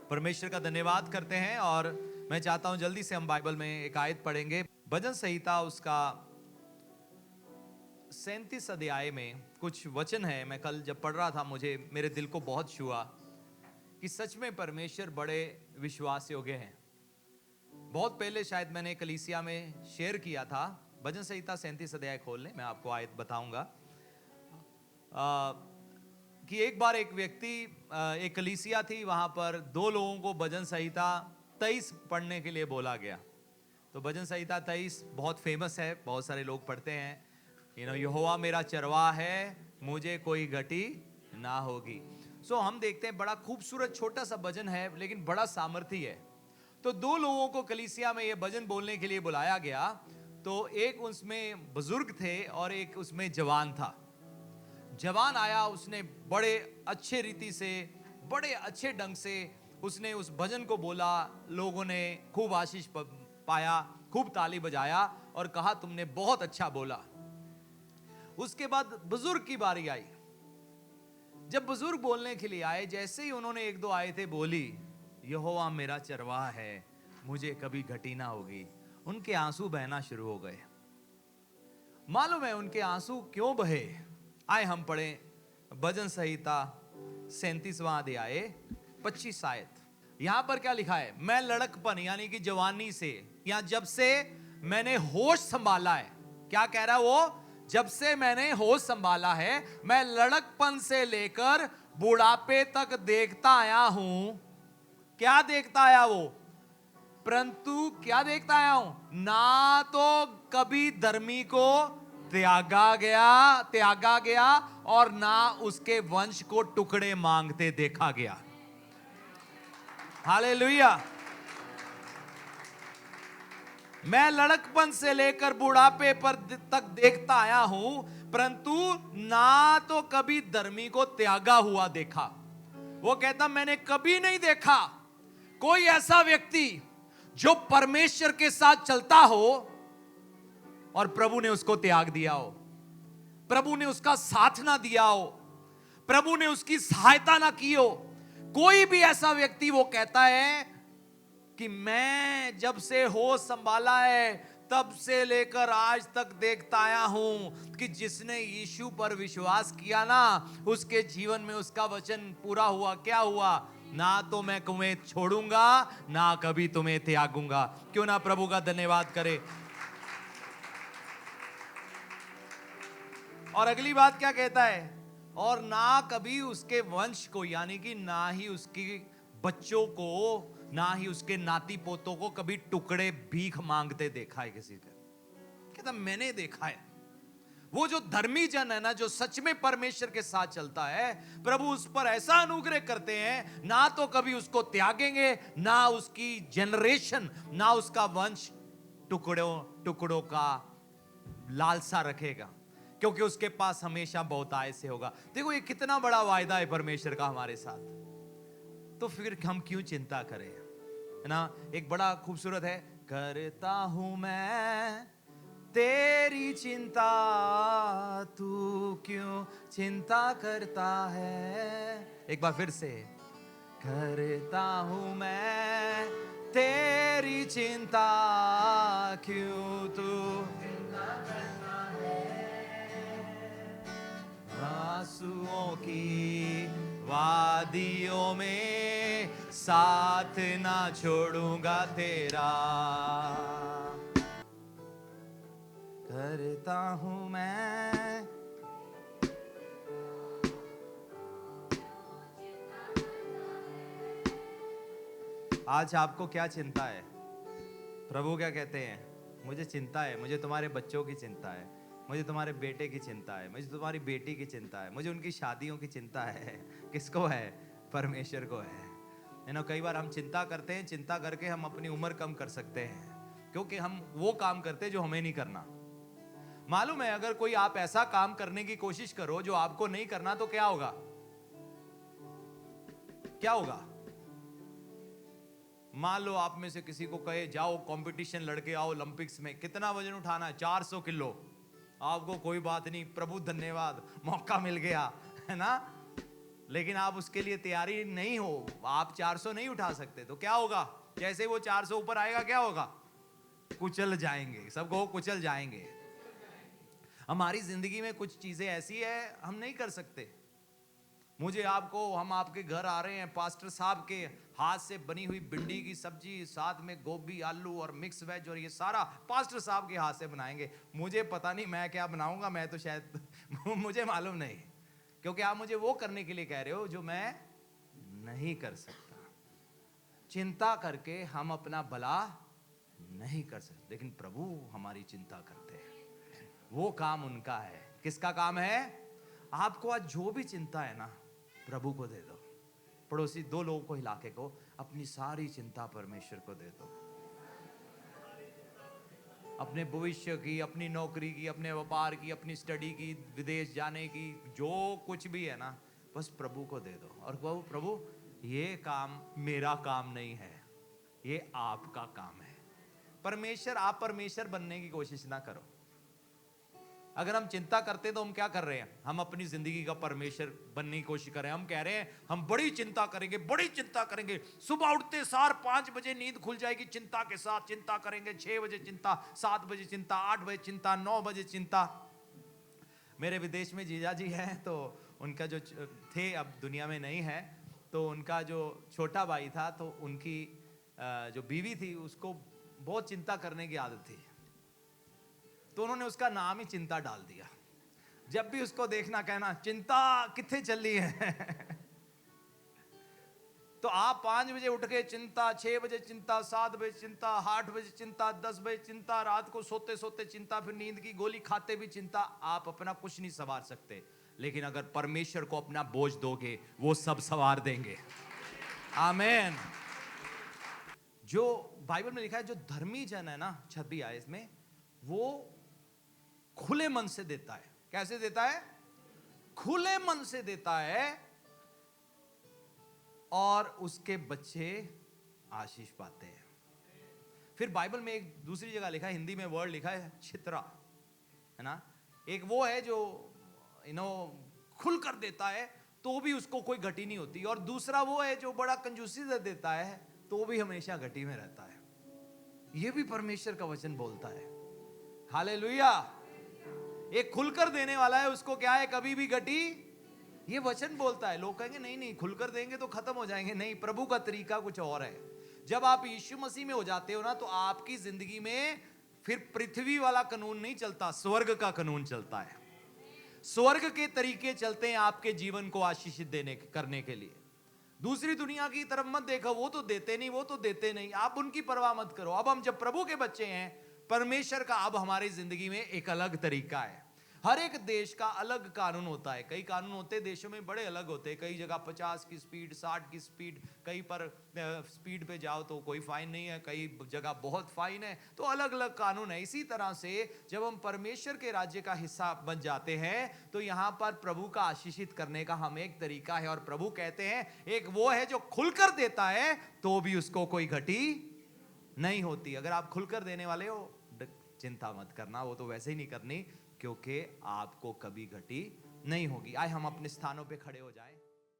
परमेश्वर का धन्यवाद करते हैं और मैं चाहता हूं जल्दी से हम बाइबल में एक आयत पढ़ेंगे। भजन संहिता उसका 37 अध्याय में कुछ वचन है। मैं कल जब पढ़ रहा था मुझे मेरे दिल को बहुत छुआ कि सच में परमेश्वर बड़े विश्वास योग्य हैं। बहुत पहले शायद मैंने कलीसिया में शेयर किया था। भजन संहिता 37 अध्याय खोल लें, मैं आपको आयत बताऊंगा कि एक बार एक व्यक्ति, एक कलीसिया थी, वहां पर दो लोगों को भजन संहिता 23 पढ़ने के लिए बोला गया। तो भजन संहिता 23 बहुत फेमस है, बहुत सारे लोग पढ़ते हैं। यहोवा मेरा चरवाहा है, मुझे कोई घटी ना होगी। सो हम देखते हैं बड़ा खूबसूरत छोटा सा भजन है, लेकिन बड़ा सामर्थी है। तो दो लोगों को कलीसिया में ये भजन बोलने के लिए बुलाया गया। तो एक उसमें बुजुर्ग थे और एक उसमें जवान था। जवान आया, उसने बड़े अच्छे रीति से, बड़े अच्छे ढंग से उसने उस भजन को बोला। लोगों ने खूब आशीष पाया, खूब ताली बजाया और कहा तुमने बहुत अच्छा बोला। उसके बाद बुजुर्ग की बारी आई। जब बुजुर्ग बोलने के लिए आए, जैसे ही उन्होंने एक दो आयतें बोली, यहोवा मेरा चरवाहा है, मुझे कभी घटी ना होगी, उनके आंसू बहना शुरू हो गए। मालूम है उनके आंसू क्यों बहे? आए हम पढ़े भजन संहिता 37वां अध्याय 25 आयत। यहां पर क्या लिखा है? मैं लड़कपन यानी कि जवानी से, या जब से मैंने होश संभाला है। क्या कह रहा है वो? जब से मैंने होश संभाला है, मैं लड़कपन से लेकर बुढ़ापे तक देखता आया हूं। क्या देखता आया वो? परंतु क्या देखता आया हूं? ना तो कभी धर्मी को त्यागा गया और ना उसके वंश को टुकड़े मांगते देखा गया। हालेलुया। मैं लड़कपन से लेकर बुढ़ापे पर तक देखता आया हूं, परंतु ना तो कभी धर्मी को त्यागा हुआ देखा। वो कहता मैंने कभी नहीं देखा कोई ऐसा व्यक्ति जो परमेश्वर के साथ चलता हो और प्रभु ने उसको त्याग दिया हो, प्रभु ने उसका साथ ना दिया हो, प्रभु ने उसकी सहायता ना की हो। कोई भी ऐसा व्यक्ति वो कहता है कि मैं जब से होश संभाला है तब से लेकर आज तक देखता आया हूं कि जिसने यीशु पर विश्वास किया ना, उसके जीवन में उसका वचन पूरा हुआ। क्या हुआ? ना तो मैं तुम्हें छोड़ूंगा, ना कभी तुम्हें त्यागूंगा। क्यों ना प्रभु का धन्यवाद करे। और अगली बात क्या कहता है? और ना कभी उसके वंश को, यानी कि ना ही उसकी बच्चों को, ना ही उसके नाती पोतों को कभी टुकड़े भीख मांगते देखा है किसी का। कहता मैंने देखा है। वो जो धर्मी जन है ना, जो सच में परमेश्वर के साथ चलता है, प्रभु उस पर ऐसा अनुग्रह करते हैं, ना तो कभी उसको त्यागेंगे, ना उसकी जनरेशन, ना उसका वंश टुकड़ों का लालसा रखेगा, क्योंकि उसके पास हमेशा बहुतायत से होगा। देखो ये कितना बड़ा वायदा है परमेश्वर का हमारे साथ। तो फिर हम क्यों चिंता करें, है ना? एक बड़ा खूबसूरत है, करता हूं मैं तेरी चिंता, तू क्यों चिंता करता है। एक बार फिर से, करता हूं मैं तेरी चिंता, क्यों तू चिंता करता है। आंसुओं की वादियों में साथ ना छोड़ूंगा तेरा, करता हूं मैं। आज आपको क्या चिंता है? प्रभु क्या कहते हैं? मुझे चिंता है, मुझे तुम्हारे बच्चों की चिंता है, मुझे तुम्हारे बेटे की चिंता है, मुझे तुम्हारी बेटी की चिंता है, मुझे उनकी शादियों की चिंता है। किसको है? परमेश्वर को है। कई बार हम चिंता करते हैं, चिंता करके हम अपनी उम्र कम कर सकते हैं, क्योंकि हम वो काम करते हैं जो हमें नहीं करना। मालूम है, अगर कोई आप ऐसा काम करने की कोशिश करो जो आपको नहीं करना, तो क्या होगा? क्या होगा? मान लो आप में से किसी को कहे जाओ कंपटीशन लड़के आओ ओलंपिक्स में, कितना वजन उठाना है? 400 किलो। आपको कोई बात नहीं, प्रभु धन्यवाद, मौका मिल गया, है ना? लेकिन आप उसके लिए तैयारी नहीं हो, आप 400 नहीं उठा सकते, तो क्या होगा? जैसे वो 400 ऊपर आएगा क्या होगा? कुचल जाएंगे, सबको कुचल जाएंगे। हमारी जिंदगी में कुछ चीजें ऐसी है हम नहीं कर सकते। मुझे आपको, हम आपके घर आ रहे हैं, पास्टर साहब के हाथ से बनी हुई भिंडी की सब्जी, साथ में गोभी, आलू और मिक्स वेज, और ये सारा पास्टर साहब के हाथ से बनाएंगे। मुझे पता नहीं मैं क्या बनाऊंगा, मैं तो शायद मुझे मालूम नहीं, क्योंकि आप मुझे वो करने के लिए कह रहे हो जो मैं नहीं कर सकता। चिंता करके हम अपना भला नहीं कर सकते, लेकिन प्रभु हमारी चिंता करते हैं। वो काम उनका है। किसका काम है? आपको आज जो भी चिंता है ना, प्रभु को दे दो। पड़ोसी 2 लोगों को हिला के को, अपनी सारी चिंता परमेश्वर को दे दो। अपने भविष्य की, अपनी नौकरी की, अपने व्यापार की, अपनी स्टडी की, विदेश जाने की, जो कुछ भी है ना, बस प्रभु को दे दो। और कहो, प्रभु ये काम मेरा काम नहीं है, ये आपका काम है। परमेश्वर, आप परमेश्वर बनने की कोशिश ना करो। अगर हम चिंता करते तो हम क्या कर रहे हैं? हम अपनी जिंदगी का परमेश्वर बनने की कोशिश कर रहे हैं। हम कह रहे हैं हम बड़ी चिंता करेंगे, बड़ी चिंता करेंगे, सुबह उठते सार 5 बजे नींद खुल जाएगी चिंता के साथ, चिंता करेंगे, 6 बजे चिंता, 7 बजे चिंता, 8 बजे चिंता, 9 बजे चिंता। मेरे विदेश में जीजा जी हैं, तो उनका जो थे, अब दुनिया में नहीं है, तो उनका जो छोटा भाई था, तो उनकी जो बीवी थी उसको बहुत चिंता करने की आदत थी, तो उन्होंने उसका नाम ही चिंता डाल दिया। जब भी उसको देखना कहना, चिंता कितने चल रही है। तो आप 5 बजे उठ के चिंता, 6 बजे चिंता, 7 बजे चिंता, 8 बजे चिंता, 10 बजे चिंता, रात को सोते सोते चिंता, फिर नींद की गोली खाते भी चिंता। आप अपना कुछ नहीं संवार सकते, लेकिन अगर परमेश्वर को अपना बोझ दोगे, वो सब संवार देंगे। आमीन। जो बाइबल में लिखा है, जो धर्मी जन है ना, 26 आयत में, वो खुले मन से देता है। कैसे देता है? खुले मन से देता है, और उसके बच्चे आशीष पाते हैं। फिर बाइबल में एक दूसरी जगह लिखा है, हिंदी में वर्ड लिखा है छितरा, है ना। एक वो है जो खुल कर देता है तो भी उसको कोई घटी नहीं होती, और दूसरा वो है जो बड़ा कंजूसी से देता है तो भी हमेशा घटी में रहता है। ये भी परमेश्वर का वचन बोलता है। हालेलुया। एक खुलकर देने वाला है, उसको क्या है, कभी भी घटी, ये वचन बोलता है। लोग कहेंगे नहीं नहीं, खुलकर देंगे तो खत्म हो जाएंगे। नहीं, प्रभु का तरीका कुछ और है। जब आप यीशु मसीह में हो जाते हो ना, तो आपकी जिंदगी में फिर पृथ्वी वाला कानून नहीं चलता, स्वर्ग का कानून चलता है। स्वर्ग के तरीके चलते हैं आपके जीवन को आशीषित देने करने के लिए। दूसरी दुनिया की तरफ मत देखो, वो तो देते नहीं, वो तो देते नहीं, आप उनकी परवाह मत करो। अब हम जब प्रभु के बच्चे हैं, परमेश्वर का अब हमारी जिंदगी में एक अलग तरीका है। हर एक देश का अलग कानून होता है। कई कानून होते हैं देशों में, बड़े अलग होते हैं। कई जगह 50 की स्पीड, 60 की स्पीड, कहीं पर स्पीड पे जाओ तो कोई फाइन नहीं है, कई जगह बहुत फाइन है। तो अलग अलग कानून है। इसी तरह से जब हम परमेश्वर के राज्य का हिस्सा बन जाते हैं, तो यहाँ पर प्रभु का आशीषित करने का हमें एक तरीका है। और प्रभु कहते हैं, एक वो है जो खुलकर देता है तो भी उसको कोई घटी नहीं होती। अगर आप खुलकर देने वाले हो, चिंता मत करना, वो तो वैसे ही नहीं करनी, क्योंकि आपको कभी घटी नहीं होगी। आए हम अपने स्थानों पे खड़े हो जाएं।